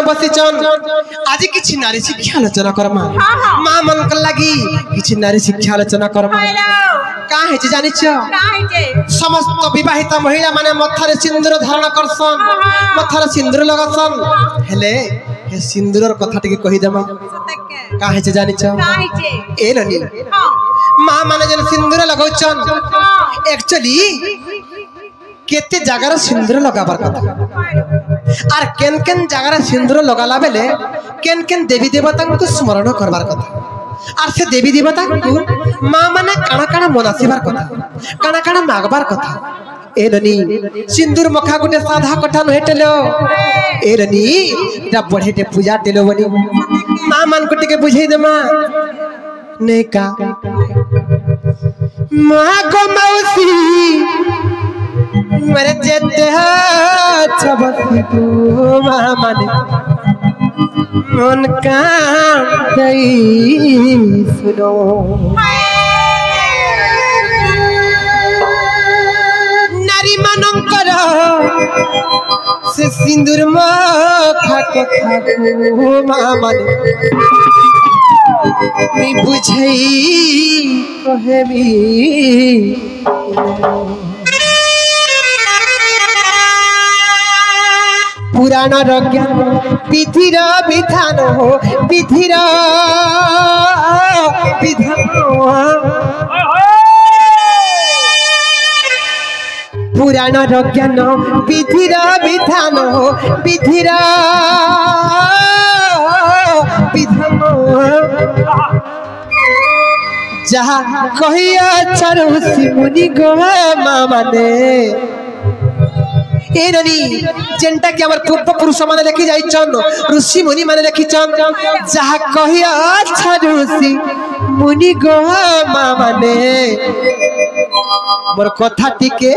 बसीचन आज किछि नारी शिक्षा आलोचना करमा मां मन कर लागी किछि नारी शिक्षा आलोचना करमा का है जे जानि छ समस्त विवाहित महिला माने मथारे सिंदूर धारण करसन मथारे सिंदूर लगासन हेले हे सिंदूरर कथा टिके कहि देमा का है जे जानि छ ए ननी मां माने जन सिंदूर लगाउछन एक्चुअली केते जगार सिंदूर लगाबार कथा आर केन केन जगार सिंदूर लगाला बेले केन केन देवी देवता को स्मरण करबार कथा आर से देवी देवता को मां माने काना काना मनासिबार कथा काना काना मागबार कथा ए रनी सिंदूर मखा गुटे साधा कथा न हेटेलो ए रनी इटा बढ़ेटे पूजा टेलो बनी मां मान को टिके बुझाई दे मां ने का मां को मौसी मरे जेते छबसी को मां माने मन का दई सुनो नारी मानंकर से सिंदूर मखा कथा को मां माने मी बुझई कहेमी पुराण ज्ञान विधिर विधान हो विधिर विधान पुराण ज्ञान विधिर विधान हो विधिर विधान जहाँ कहिया ऋषि मुनि गो मां माने ए ननी जेंटा कि हमर पूर्व पुरुष माने लिखि जाइछन ऋषि मुनि माने लिखिछन जहा कहिया ऋषि मुनि गो मां माने मोर कथा टिके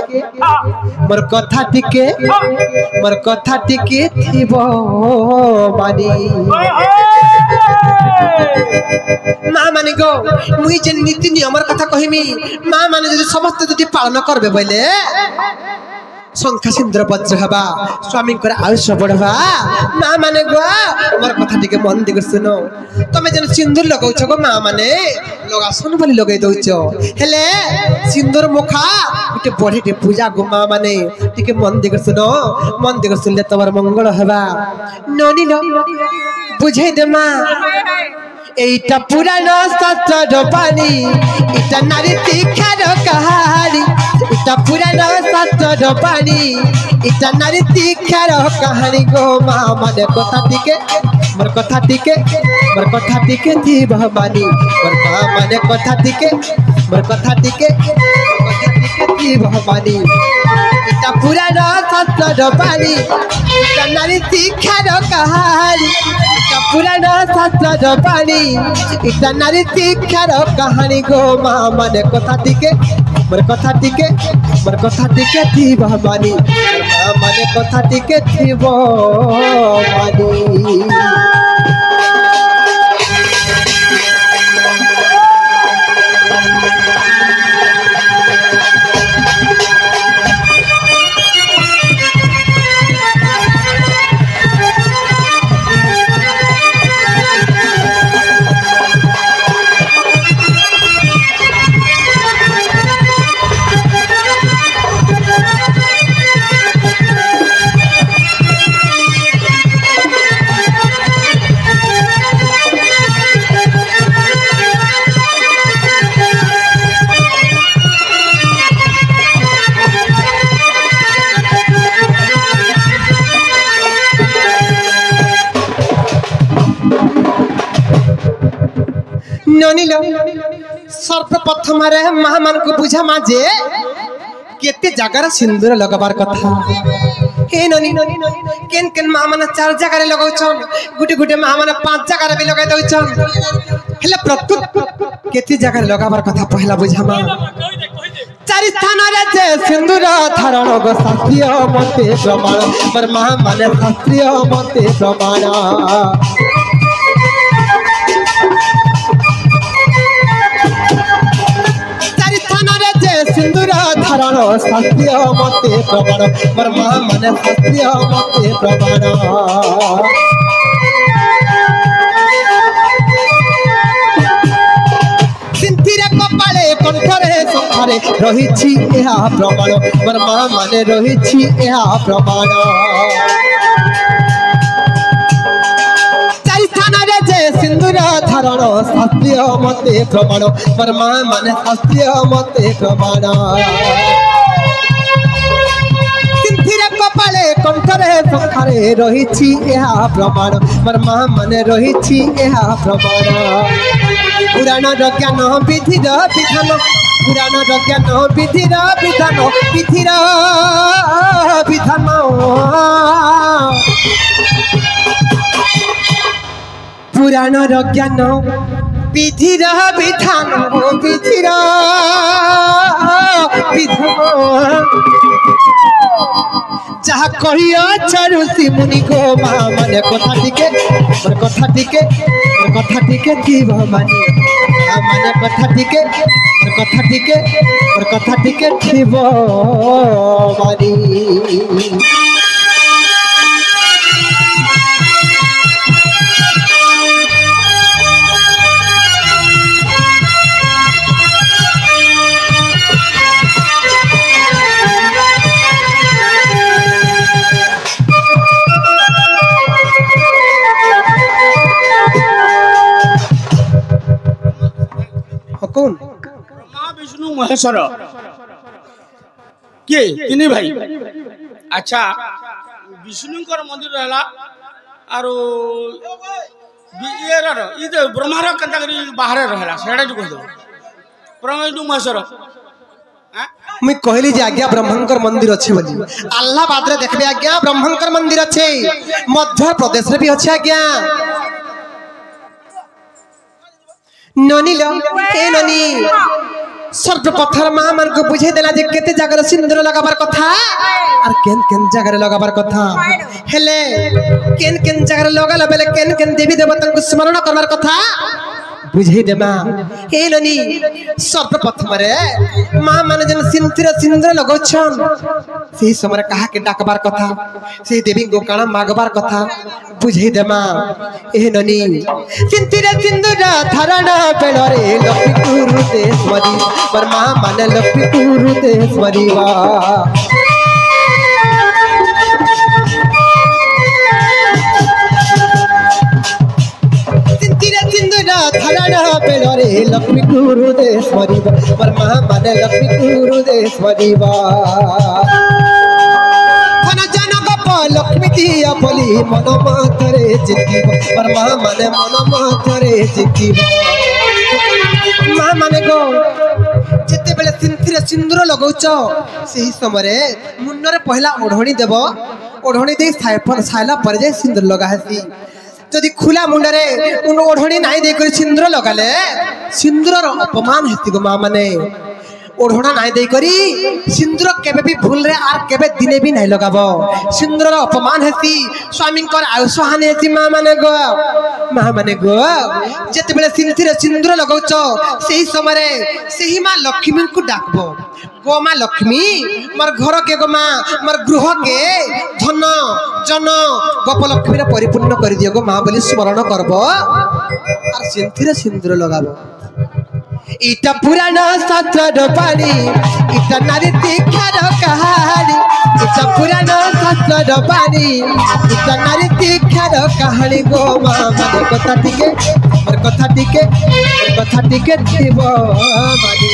थिबो मानी मां माने गो मुई जे नीति नियमर कथा कहिमी मां माने जदि समस्त जदि पालन करबे बोले संख्या सिंदूर वज्र हवा स्वामी आयुष्य बढ़वा मां माने गो मोर कथा टिके मन दिग सुनो तमे जन सिंदूर लगाउछ गो मां माने लगासन बोली लगे दउछ हेले सिंदूर मुखा टिके बढेटे पूजा गो मां माने टिके मन दिग सुनले तमर मंगल हवा ननी लो बुझे दे मां एटा पुराण शास्त्र पानी इटा नारी तीखार कहानी इटा पुराण शास्त्र पानी इटा नारी तीखार कहानी गो मां माने कथा टिके थी बहमानी मोर मां माने कथा टिके थी बहमानी इटा पुराण शास्त्र पानी इटा नारी तीखार कहानी पुराण शास्त्र पानी इटा नारी शिक्षार कहानी गो मां माने कथा टिके मोर कथा टिके थी बहमानी मां माने कथा टिके थी बहमानी सर्वप्रथम मां मान को बुझा मा जे केते जगार सिंदूर लगाबार कथा हे ननी केन केन मां माने 4 जगार लगाउछन गुटे गुटे मां माने 5 जगार भी लगाइ दउछन हेले प्रत्येक केते जगार लगाबार कथा पहला बुझा मा 4 स्थान रे जे सिंदूर धारण गो शास्त्रीय मते प्रमाण पर मां माने शास्त्रीय मते प्रमाण सिंदूर धारण शास्त्रीय मते प्रमाण पर मां माने शास्त्रीय मते प्रमाण माने रहिछि एहा प्रमाण मोर माँ माने रहिछि एहा प्रमाण सिंदूर धारण शास्त्रीय मते प्रमाण मोर माँ माने शास्त्रीय मते प्रमाण सिंथिरे कपाले कंठरे शंखारे रहिछि एहा प्रमाण मोर माँ माने रहिछि एहा प्रमाण पुराण ज्ञान विधिर विधान पुराण ज्ञान विधिर विधान विधिर विधान पुराण ज्ञान विधिर विधान विधिर विधान जहा कहिया ऋषि मुनि को माँ माने कथा टिके मोर कथा टिके जीव मानी माने कथा टिके मोर कथा टिके जीव मानी ब्रह्मा विष्णु महेश्वर किए तीन भाई अच्छा विष्णु मंदिर रहा आरो ये ब्रह्मार केन्ता बाहर रहा सेटा जो कह ब्रह्मा विष्णु महेश्वर मुई कहली जे आज्ञा ब्रह्मंकर मंदिर अच्छे बोली अल्लाहाबाद रे देखबे आज्ञा ब्रह्मंकर मंदिर अच्छे मध्य प्रदेश रे भी अच्छे आज्ञा ननी लो ए ननी सर्वप्रथम माँ मन को बुझे देला जे केते जगह सिंदूर लगाबार कथा और केन जगह लगाबार कथा हेले केन जगह लगाला बेले केन देवी देवता को स्मरण करबार कथा बुझे दे माँ ए ननी सर्वप्रथम रे माँ माने जन सिंदूर लगोछन से समय कहा के डाकबार कथा से देवी को काना मागबार कथा बुझे दे माँ ए ननी सिंदूर धारण बेलरे लक्ष्मी गुरुदेश्वरी पर माँ माने लक्ष्मी गुरुदेश्वरी वा धरण बेलरे लक्ष्मी गुरुदेश्वरी पर माँ माने लक्ष्मी गुरुदेश्वरी धन जन गप लक्ष्मी दिया बोली मन मातरे जितिब पर माँ माने मन मातरे जितिब माँ माने गो जिते बेले सिंथिरे सिंदूर लगौच सही समय मुंडरे पहला ओढ़णी देव ओढ़णी दे साइला पर जे सिंदूर लगा हेसी जदि खुला मुंडरे उन ओढ़णी नाई देकर सिंदूर लगाले सिंदूर अपमान हेती गो माँ माने ओढ़णा नाई देकरी सिंदूर केबे भी भूल रे आर केबे दिने भी नहीं लगाबो सिंदूर अपमान हेती स्वामी कर आयुष हानि हेती माँ माने गो जेते बेले सिंथिरे सिंदूर लगाउछ सेही समय सेही माँ लक्ष्मी को डाकबो गो माँ लक्ष्मी मोर घर के गो माँ मोर गृह के धन जन गोप लक्ष्मी परिपूर्ण कर दियो गो माँ बोली स्मरण करबो और सिंथिरे सिंदूर लगाबो इटा पुराण शास्त्र पानी इटा नारी दीक्षार कहानी इटा पुराण शास्त्र पानी इटा नारी दीक्षार कहानी गो माँ माने कथा टिके जीव मानी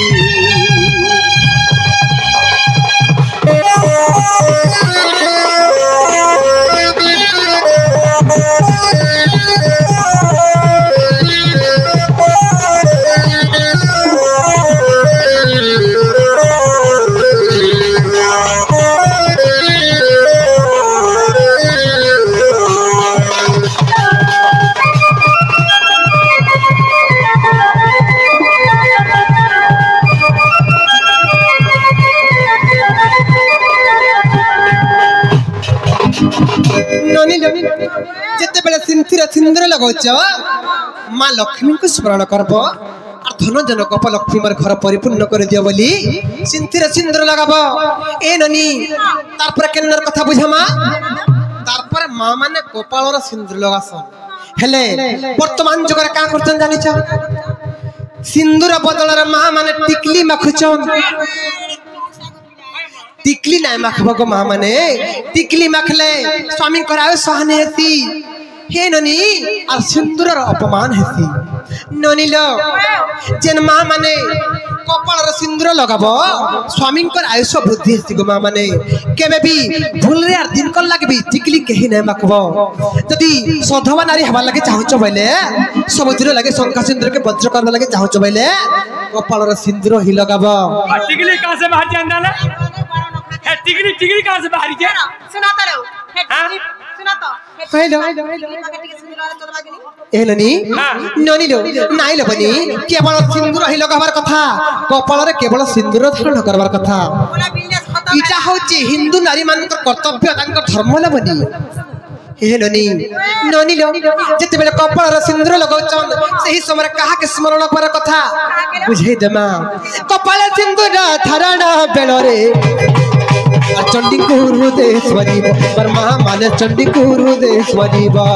जिते बेले सिंदूर लगौच माँ लक्ष्मी को स्मरण करब और धन जन गप लक्ष्मी मोर घर परिपूर्ण कर दियो बोली सिंदूर लगाब ए ननी तारपर केनर कथा बुझा माँ तारपर माँ माने कपालर सिंदूर लगासन हेले वर्तमान जुगर का करछन जानिछ सिंदूर बदल माँ माने टिकली माखुचन टिकली ना माखब गो माँ माने टिकली माखले स्वामी करावे सहने हेसी हे ननी और सिंदूर अपमान हेसी ननी लो जेन माँ माने कपाल सिंदूर लगाबो स्वामी आयुष वृद्धि हेसी गो माँ माने केबे भी भूल रे दिन कर लागे भी टिकली कहीं ना माखबो जदी सधवा नारी हवा लगे चाहछ बइले समुद्र लगे शंखा सिंदूर के वज्र कर लगे चाहछ बइले कपाल सिंदूर ही लगाबो टिकली कहां से बाहर जान डाला है टिकली कहां से बाहर के सुनाता रहो सुना तो हेलो एलनी ननी लो नाई लो बनी केवल सिंदूर ही लगाबार कथा कपाल रे केवल सिंदूर धारण करबार कथा इटा होची हिंदू नारी मान कर्तव्य तांकर धर्म ल बनी हेलनी ननी लो जते बेले कपाल रे सिंदूर लगाउचन सही समय कहा के स्मरण कर कथा बुझे देमा कपाल सिंदूर धारण बेलरे चंडी गुरुदेश्वरी परमा माने चंडी गुरुदेश्वरी बा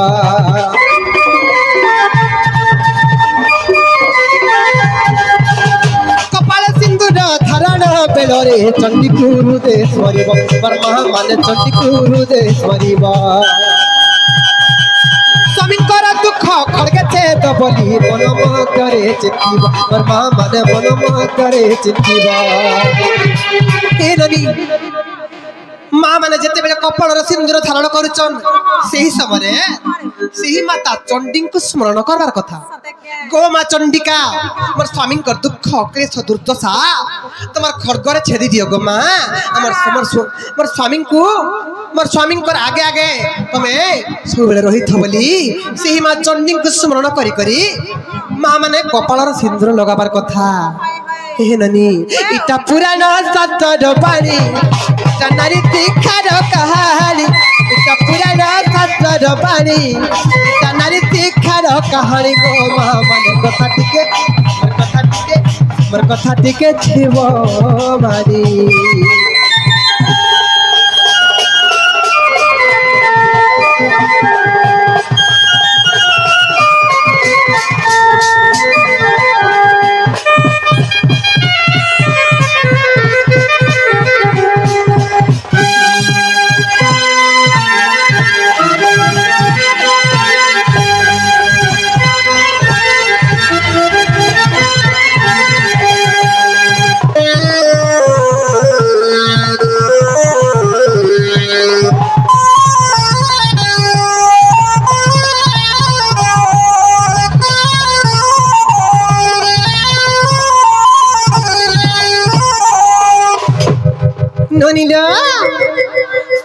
कपाल सिंदूर धारण बेलरे चंडी गुरुदेश्वरी परमा माने चंडी गुरुदेश्वरी बा स्वामी कर दुख खड़गे चेत बोली मन करे चित्तीबा परमा माने मन करे चित्तीबा ए ननी माँ माने जेते बेले कपाल सिंदूर धारण करुचन सही समय सही माता चंडी को स्मरण करबार कथा गो माँ चंडिका मोर स्वामी दुख क्लेश दुर्दशा तुम्हार खड़गरे छेदी दियो गो माँ मोर स्वामी को मोर स्वामी आगे आगे तुम्हें सब रही बोली सही माँ चंडी को स्मरण करी करी माँ माने कपाल सिंदूर लगाबार कथा हे ननी इटा पुराण सतर पानी नारी तीखार कहानी इटा पुराण सतर पानी नारी तीखार कहानी गो माँ माने कथा टिके जीव मारी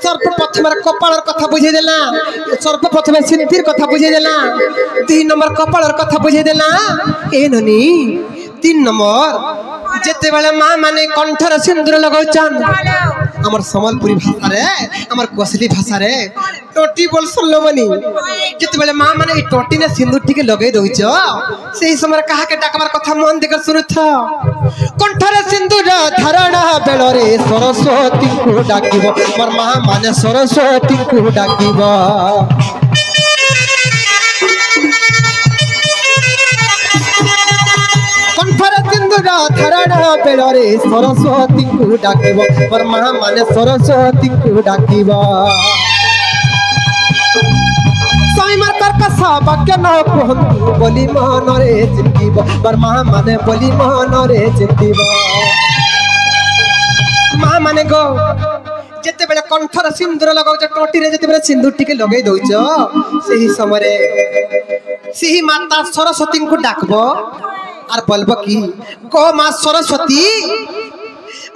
सर्वप्रथम कपाल कथा बुझे देला सर्वप्रथम सिंदूर कथा बुझे देला 3 नंबर कपाल कथा बुझे देला ए ननी 3 नंबर जेते बेले माँ माने कंठर सिंदूर लगाउचन हमर सम्बलपुरी भाषा रे हमर कोसली भाषा रे टोटी बोल सुनलो बनी जेते बेले माँ माने टोटी ने सिंदूर टिके लगे दउछ सेही समय कहा के डाकबार कथा मन देकर सुनुथ कंठर सिंदूर धारण बेलरे सरस्वती को डाकिबो मोर माँ माने सरस्वती को डाकिबो कंठर सिंदूर धारण बेलरे सरस्वती को डाकिबो मोर माँ माने सरस्वती को डाकिबो स्वामी मार कर्कश वाक्य न कहंतु बोली मन रे चिंतिबो मोर माँ माने बोली मन रे चिंतिबो माँ माने गो जेते बेले कंठर सिंदूर लगाउछ टोटी रे जेते बेले सिंदूर टिके लगै दउछ सही समय सही माता सरस्वती को डाकबो आर बोलबो की गो माँ सरस्वती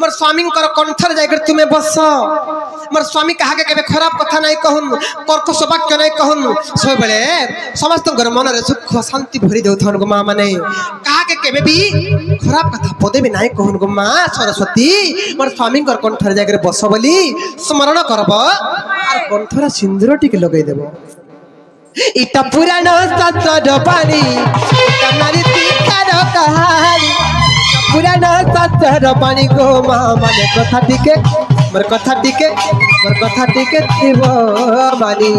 मोर स्वामी कंठर जाकर तुम्हें बस मोर स्वामी कहा के केबे खराब कथा नहीं कहून कर्कश वाक्य नहीं कहून सब बेले समस्त मन रे सुख शांति भरी देउथन गो माँ माने कहा के केबे भी खराब कथा पदे भी नहीं कहून गो माँ सरस्वती मोर स्वामी कंठर जाकर बस बोली स्मरण करब आर कंठर सिंदूर टिके लगै देबो इटा पुराण सतर पानी इटा नारी तीखार कहानी पुराण सतर पानी गो माँ माने कथा टिके मोर कथा टिके जीव मानी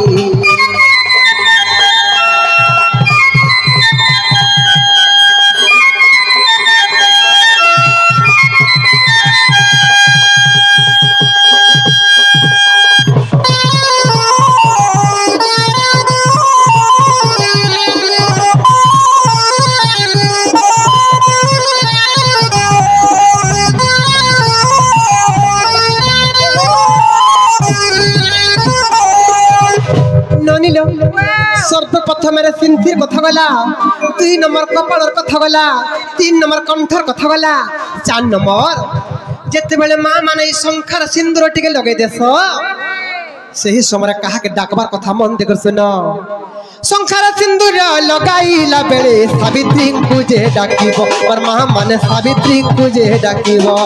सर्वप्रथम सिंथी कथा गला 2 नंबर कपालर कथा गला 3 नंबर कंठर कथा गला 4 नंबर जेते बेले मां माने शंखार सिंदूर टिके लगे देस सही समय कहा के डाकबार कथा मन देकर सुन शंखार सिंदूर लगाइला बेले सावित्री को जे डाकिबो और मां माने सावित्री को जे डाकिबो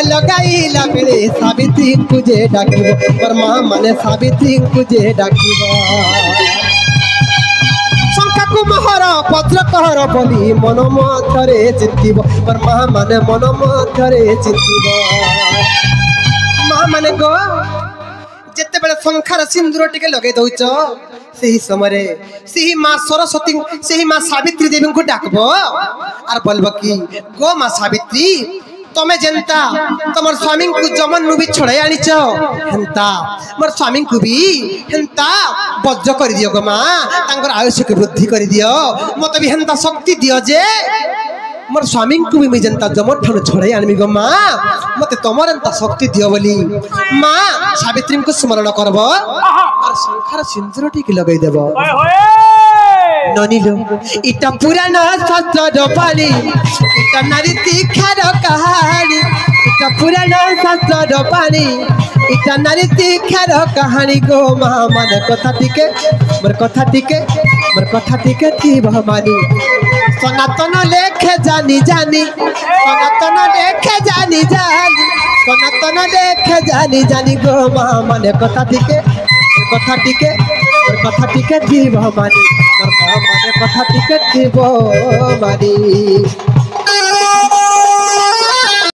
लगाइला बेले सावित्री को जे डाकिबो और मां माने सावित्री को जे डाकिबो शंखा को महर पत्र कहर बोली मन मथरे चिंतिबो और मां माने मन मथरे चिंतिबो मां माने गो जेते बेले शंखार सिंदूर टिके लगे दउच सही समय सही मां सरस्वती सही मां सावित्री देवी को डाकबो और बोलबो कि गो मां सावित्री तमे जनता तमर स्वामी को जमन नु भी छड़ाई आनिच हेंता मोर स्वामी को भी हेंता वज्र कर दियो गो मां तांकर आयुष्य के वृद्धि कर दियो मते भी हेंता शक्ति दियो जे मोर स्वामी को भी मैं जनता जमन ठन छड़ाई आनमी गो मां मते तमर हेंता शक्ति दियो बोली मां सावित्री को स्मरण करबो और शंखार सिंदूर टिक लगाई देबो ननिलो इटा पुराना शास्त्र पानी इटा नारी तीखार कहानी इटा पुराना शास्त्र पानी इटा नारी तीखार कहानी गो मां माने कथा टिके मोर कथा टिके थी भवानी सनातन लेखे जानी जानी सनातन लेखे जानी जानी सनातन लेखे जानी जानी गो मां माने कथा टिके थी भवानी माने कथा टिके थी भवानी।